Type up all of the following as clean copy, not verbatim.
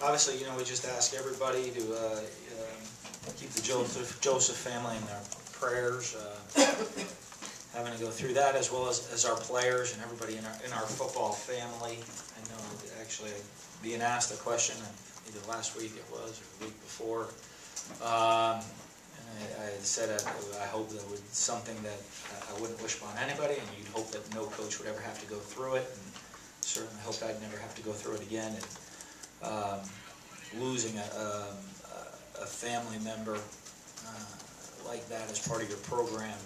obviously, you know, we just ask everybody to keep the Joseph family in their prayers. Having to go through that, as well as our players and everybody in our football family. I know actually being asked a question either last week it was or the week before. And I said I hope that was something that I wouldn't wish upon anybody, and you'd hope that no coach would ever have to go through it. And certainly hope I'd never have to go through it again. And losing a family member like that as part of your program,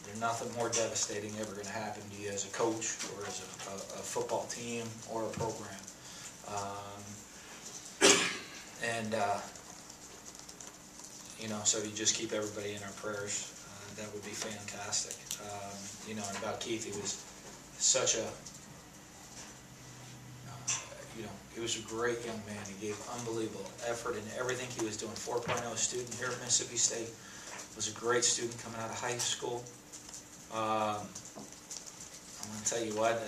there's nothing more devastating ever going to happen to you as a coach or as a football team or a program. You know, so you just keep everybody in our prayers. That would be fantastic. You know, and about Keith, he was such a, you know, he was a great young man. He gave unbelievable effort in everything he was doing. 4.0 student here at Mississippi State. Was a great student coming out of high school. I'm going to tell you what,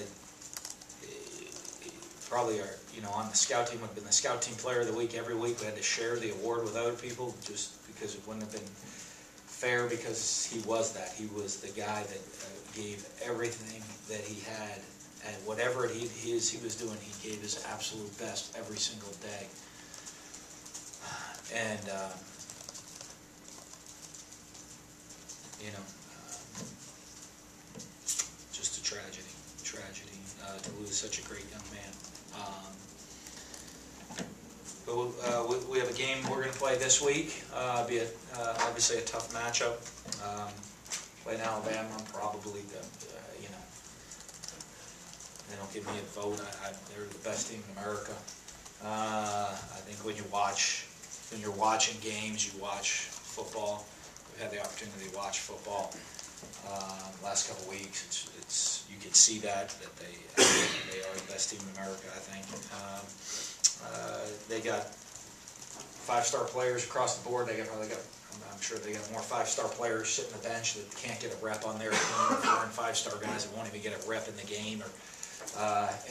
probably you know, on the scout team would have been the scout team player of the week every week. We had to share the award with other people just because it wouldn't have been fair, because he was that. He was the guy that gave everything that he had, and whatever he was doing, he gave his absolute best every single day. And you know, just a tragedy to lose such a great young man. But we have a game we're going to play this week. Be obviously a tough matchup. Playing Alabama, probably you know, they don't give me a vote. They're the best team in America. I think when you're watching games, you watch football. We've had the opportunity to watch football last couple of weeks. You can see that they are the best team in America, I think. They got 5-star players across the board. I'm sure they got more 5-star players sitting on the bench that can't get a rep on their team, or 4- and 5-star guys that won't even get a rep in the game, or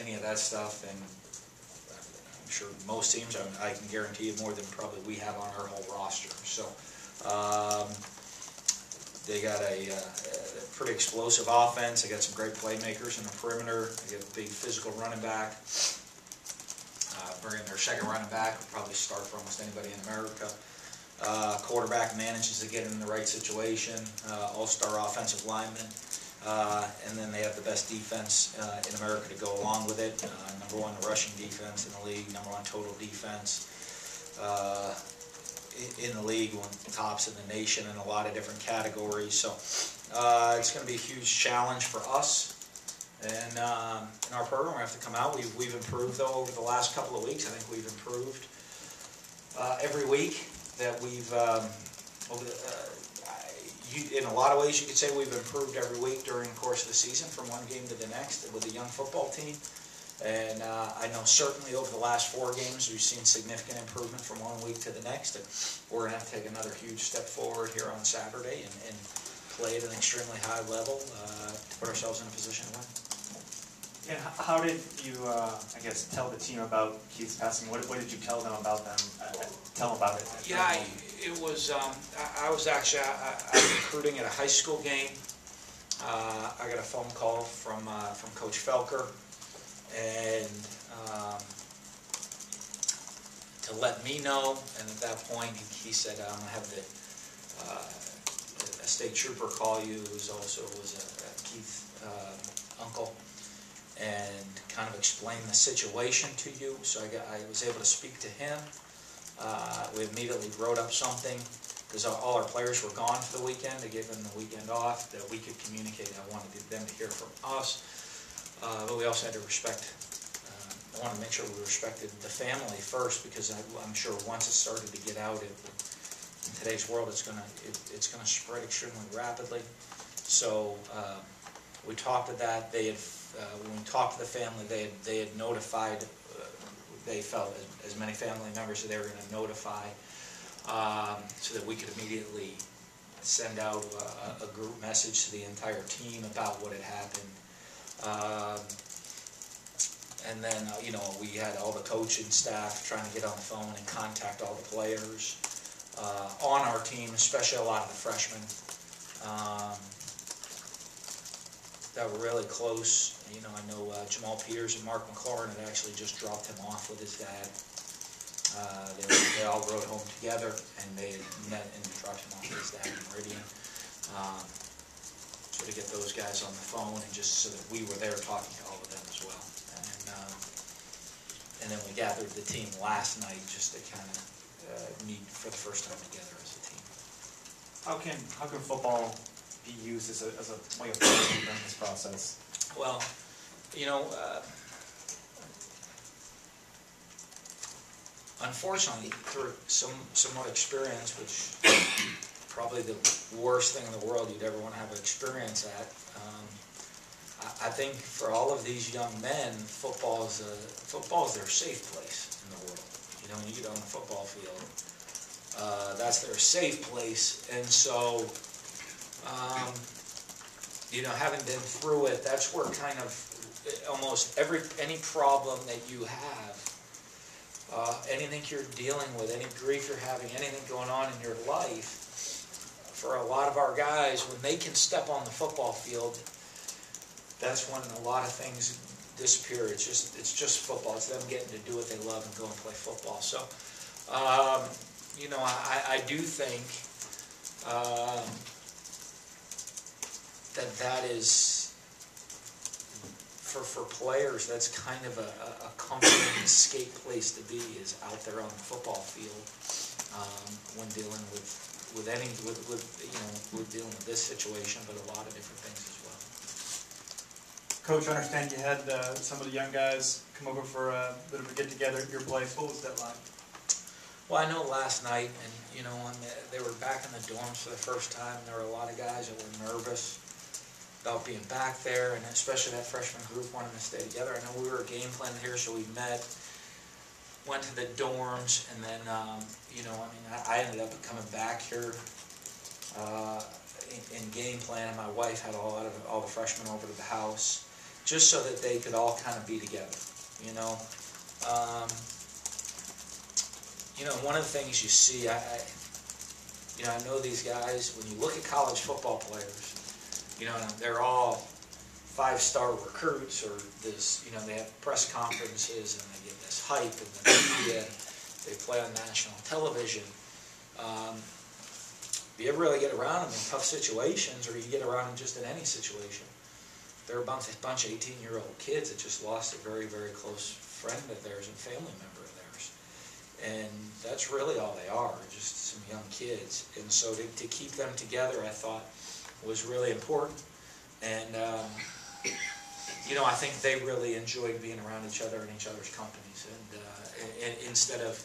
any of that stuff. And I'm sure most teams, I can guarantee you, more than probably we have on our whole roster. So they got a pretty explosive offense. They got some great playmakers in the perimeter. They got a big physical running back. Bringing their second running back, will probably start for almost anybody in America. Quarterback manages to get in the right situation. All-star offensive lineman. And then they have the best defense in America to go along with it. #1 rushing defense in the league, #1 total defense in the league, one of the tops in the nation in a lot of different categories. So it's going to be a huge challenge for us. And in our program, we have to come out. We've improved, though, over the last couple of weeks. I think we've improved every week. That we've, in a lot of ways, you could say we've improved every week during the course of the season, from one game to the next with a young football team. And I know certainly over the last 4 games, we've seen significant improvement from one week to the next. And we're going to have to take another huge step forward here on Saturday and play at an extremely high level to put ourselves in a position to win. Yeah, how did you, I guess, tell the team about Keith's passing? What did you tell them about tell them about it? Yeah, it was. I was actually I was recruiting at a high school game. I got a phone call from Coach Felker, and to let me know. And at that point, he said, "I'm gonna have a state trooper call you, who was a Keith uncle, and kind of explain the situation to you." So I was able to speak to him. We immediately wrote up something, because all our players were gone for the weekend, to give them the weekend off, that we could communicate. I wanted them to hear from us, but we also had to respect, I wanted to make sure we respected the family first, because I'm sure once it started to get out, in today's world, it's gonna spread extremely rapidly. So we talked to that. When we talked to the family, they had notified. They felt as many family members that they were going to notify, so that we could immediately send out a group message to the entire team about what had happened. And then, we had all the coaching staff trying to get on the phone and contact all the players on our team, especially a lot of the freshmen that were really close. I know Jamal Peters and Mark McLaurin had actually just dropped him off with his dad. They all rode home together, and they had met and dropped him off with his dad in Meridian. So to get those guys on the phone, and just so that we were there talking to all of them as well. And then we gathered the team last night just to kind of meet for the first time together as a team. How can football be used as a way of learning during this process? Well, unfortunately, through somewhat experience, which probably the worst thing in the world you'd ever want to have an experience at. I think for all of these young men, football is their safe place in the world. When you get on the football field, that's their safe place. And so, having been through it, that's where kind of almost any problem that you have, anything you're dealing with, any grief you're having, anything going on in your life, for a lot of our guys, when they can step on the football field, that's when a lot of things disappear. It's just football. It's them getting to do what they love and go and play football. So, I do think that is, for players, that's kind of a comforting escape place to be, is out there on the football field when dealing with dealing with this situation, but a lot of different things as well. Coach, I understand you had some of the young guys come over for a bit of a get-together at your place. What was that like? Well, I know last night, and they were back in the dorms for the first time. There were a lot of guys that were nervous about being back there, and especially that freshman group wanting to stay together. I know we were game planning here, so we met, went to the dorms, and then, I ended up coming back here in game plan, and my wife had all the freshmen over to the house, just so that they could all kind of be together, one of the things you see, I know these guys, when you look at college football players, they're all 5-star recruits, or this, they have press conferences, and they get this hype, and the media, they play on national television. Do you ever really get around them in tough situations, or you get around them just in any situation? They're a bunch of 18-year-old kids that just lost a very, very close friend of theirs and family member of theirs. And that's really all they are, just some young kids. And so to keep them together, I thought, was really important. And, I think they really enjoyed being around each other and each other's companies. And instead of,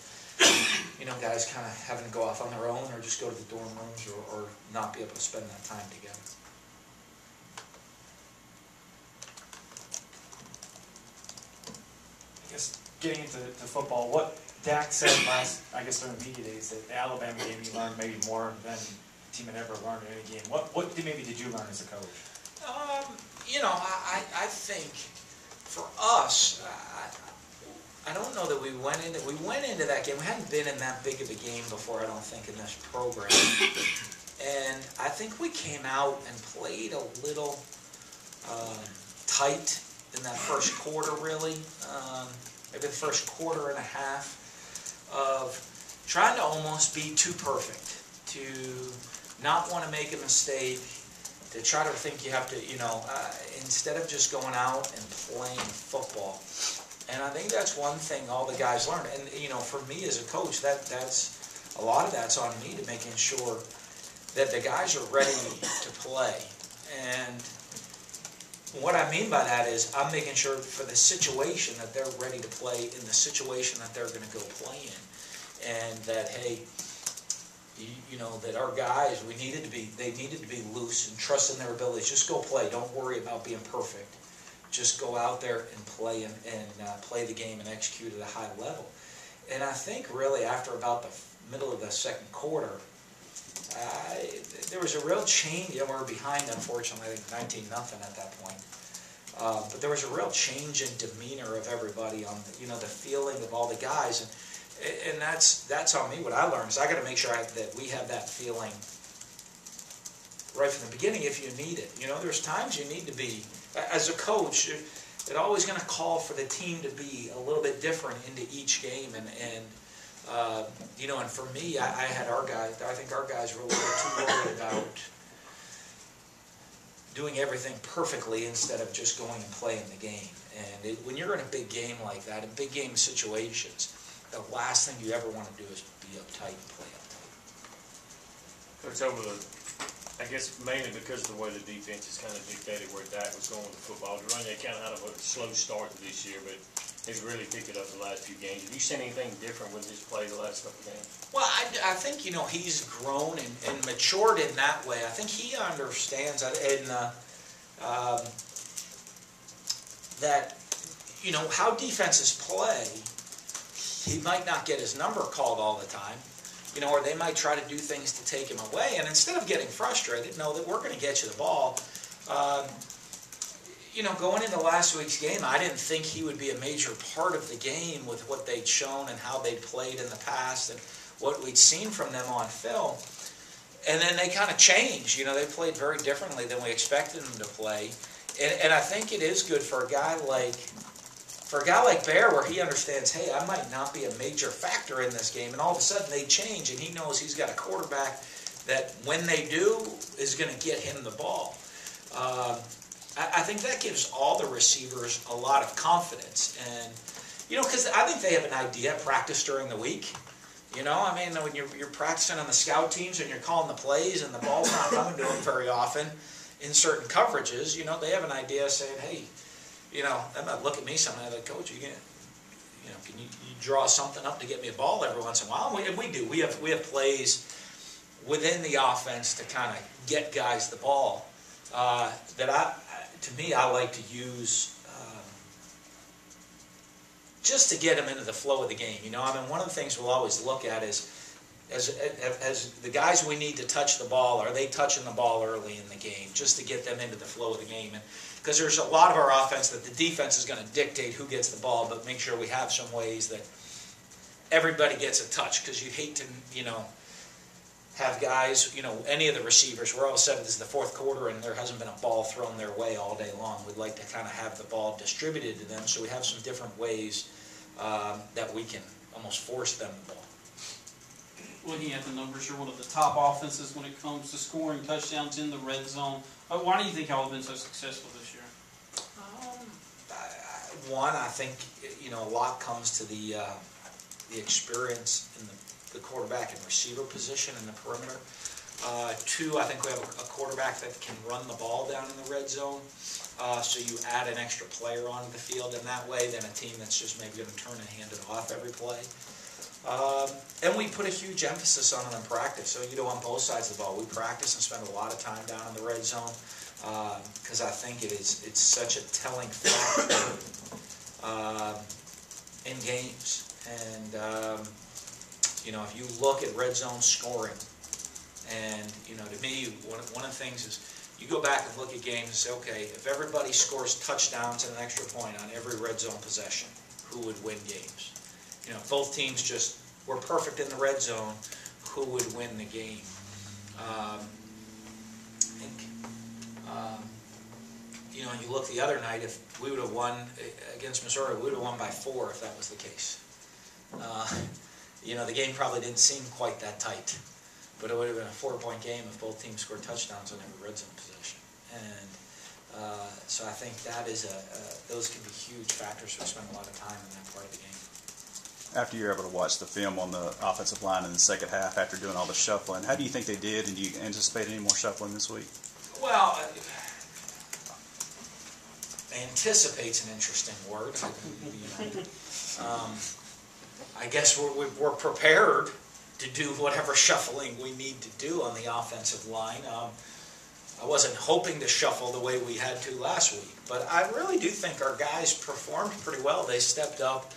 guys kind of having to go off on their own, or just go to the dorm rooms, or not be able to spend that time together. I guess getting into football, what Dak said during the media days, that the Alabama game you learned maybe more than the team had ever learned in any game. What did you learn as a coach? I think for us, I don't know that we went into that game. We hadn't been in that big of a game before, I don't think, in this program. And I think we came out and played a little tight in that first quarter, really. Maybe the first quarter and a half of trying to almost be too perfect, to not want to make a mistake, to try to think you have to, instead of just going out and playing football. And I think that's one thing all the guys learned. And, for me as a coach, that's a lot of that's on me, to making sure that the guys are ready to play. And what I mean by that is I'm making sure for the situation that they're ready to play in the situation that they're going to go play in. And that, hey, that our guys, they needed to be loose and trust in their abilities. Just go play. Don't worry about being perfect. Just go out there and play and play the game and execute at a high level. And I think really after about the middle of the second quarter, there was a real change. We were behind, unfortunately, I think 19-0 at that point. But there was a real change in demeanor of everybody on, the feeling of all the guys. And that's on me. What I learned is I got to make sure that we have that feeling right from the beginning if you need it. There's times you need to be, as a coach, it's always going to call for the team to be a little bit different into each game. And for me, I had our guys, I think our guys were a little too worried about doing everything perfectly instead of just going and playing the game. And when you're in a big game like that, in big game situations, the last thing you ever want to do is be uptight and play uptight. Coach, I guess mainly because of the way the defense has kind of dictated where Dak was going with the football. They kind of had a slow start to this year, but he's really picked it up the last few games. Have you seen anything different with his play the last couple of games? Well, I think, he's grown and matured in that way. I think he understands that how defenses play. He might not get his number called all the time, or they might try to do things to take him away. And instead of getting frustrated, know that we're going to get you the ball. Going into last week's game, I didn't think he would be a major part of the game with what they'd shown and how they'd played in the past and what we'd seen from them on film. And then they kind of changed. They played very differently than we expected them to play. And I think it is good for a guy like Bear, where he understands, hey, I might not be a major factor in this game, and all of a sudden they change, and he knows he's got a quarterback that, when they do, is going to get him the ball. I think that gives all the receivers a lot of confidence, and because I think they have an idea of practice during the week. When you're practicing on the scout teams and you're calling the plays and the ball's not coming to them very often in certain coverages, they have an idea saying, hey, they might look at me sometimes like, Coach, can you draw something up to get me a ball every once in a while? And we do. We have plays within the offense to kind of get guys the ball that I like to use just to get them into the flow of the game. One of the things we'll always look at is as the guys we need to touch the ball, are they touching the ball early in the game just to get them into the flow of the game? Because there's a lot of our offense that the defense is going to dictate who gets the ball, but make sure we have some ways that everybody gets a touch, because you hate to, have guys, any of the receivers, where all of a sudden it's the fourth quarter and there hasn't been a ball thrown their way all day long. We'd like to kind of have the ball distributed to them, so we have some different ways that we can almost force them the ball. Looking at the numbers, you're one of the top offenses when it comes to scoring touchdowns in the red zone. Why do you think y'all have been so successful this year? I think a lot comes to the experience in the quarterback and receiver position in the perimeter. Two, I think we have a quarterback that can run the ball down in the red zone. So you add an extra player onto the field in that way than a team that's just maybe going to turn and hand it off every play. And we put a huge emphasis on it in practice. So, on both sides of the ball, we practice and spend a lot of time down in the red zone because I think it's such a telling factor in games. And, if you look at red zone scoring, and, to me, one of the things is you go back and look at games and say, okay, if everybody scores touchdowns and an extra point on every red zone possession, who would win games? If both teams just were perfect in the red zone, who would win the game? I think, you look the other night, if we would have won against Missouri, we would have won by 4 if that was the case. The game probably didn't seem quite that tight, but it would have been a 4-point game if both teams scored touchdowns on every red zone possession. And so I think that is those can be huge factors. We spend a lot of time in that part of the game. After you're able to watch the film on the offensive line in the second half, after doing all the shuffling, how do you think they did, and do you anticipate any more shuffling this week? Well, anticipate's an interesting word. I guess we're prepared to do whatever shuffling we need to do on the offensive line. I wasn't hoping to shuffle the way we had to last week, but I really do think our guys performed pretty well. They stepped up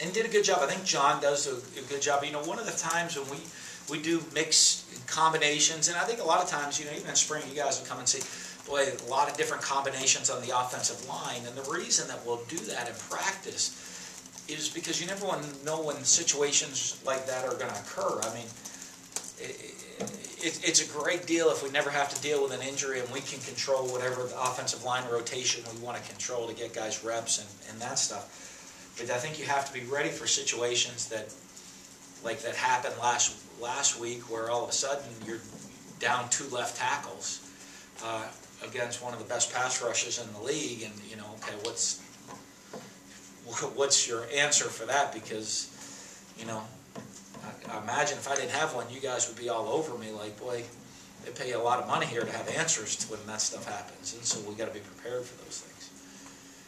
and did a good job. I think John does a good job. One of the times when we do mix combinations, and I think a lot of times, even in spring, you guys will come and see, boy, a lot of different combinations on the offensive line. And the reason that we'll do that in practice is because you never know when situations like that are going to occur. I mean, it's a great deal if we never have to deal with an injury and we can control whatever the offensive line rotation we want to control to get guys reps and that stuff. But I think you have to be ready for situations that, like that happened last week, where all of a sudden you're down 2 left tackles against one of the best pass rushes in the league, and you know, okay, what's your answer for that? Because, you know, I imagine if I didn't have one, you guys would be all over me like, boy, they pay you a lot of money here to have answers to when that stuff happens, and so we got to be prepared for those things.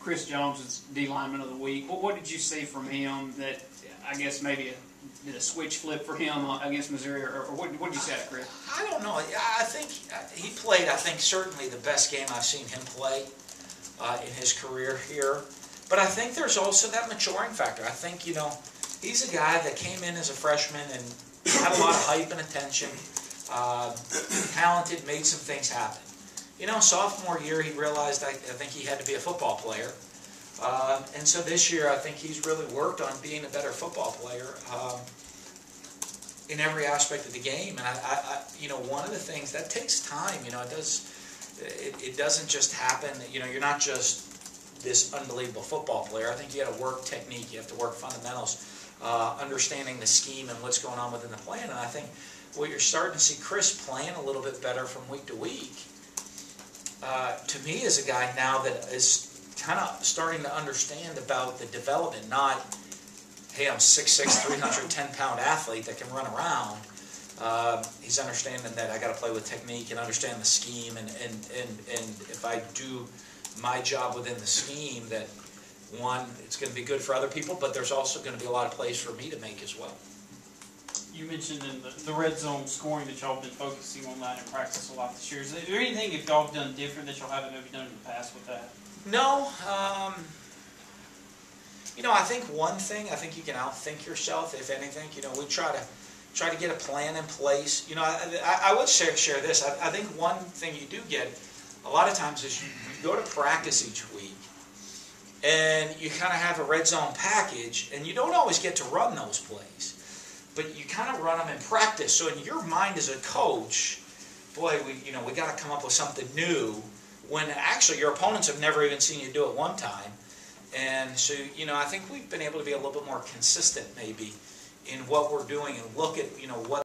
Chris Jones is D lineman of the week. What did you see from him that I guess maybe did a switch flip for him against Missouri, or what did you say to Chris? I don't know. I think he played, certainly the best game I've seen him play in his career here. But I think there's also that maturing factor. I think, you know, he's a guy that came in as a freshman and had a lot of hype and attention, talented, made some things happen. You know, sophomore year he realized I think he had to be a football player. And so this year I think he's really worked on being a better football player in every aspect of the game. And you know, one of the things that takes time. You know, it doesn't just happen. You know, you're not just this unbelievable football player. I think you got to work technique. You have to work fundamentals, understanding the scheme and what's going on within the plan. And I think what you're starting to see Chris playing a little bit better from week to week. To me, is a guy now that is kind of starting to understand about the development, not, hey, I'm 6'6", 310-pound athlete that can run around. He's understanding that I got to play with technique and understand the scheme, and if I do my job within the scheme, that one, it's going to be good for other people, but there's also going to be a lot of plays for me to make as well. You mentioned in the red zone scoring that y'all been focusing on that in practice a lot this year. Is there anything if y'all have done different that y'all haven't maybe done in the past with that? No. You know, I think one thing, I think you can outthink yourself, if anything. You know, we try to get a plan in place. You know, I would share this. I think one thing you do get a lot of times is you go to practice each week and you kind of have a red zone package, and you don't always get to run those plays, but you kind of run them in practice. So in your mind as a coach, boy, we got to come up with something new, when actually your opponents have never even seen you do it one time. And so, you know, I think we've been able to be a little bit more consistent maybe in what we're doing and look at, you know, what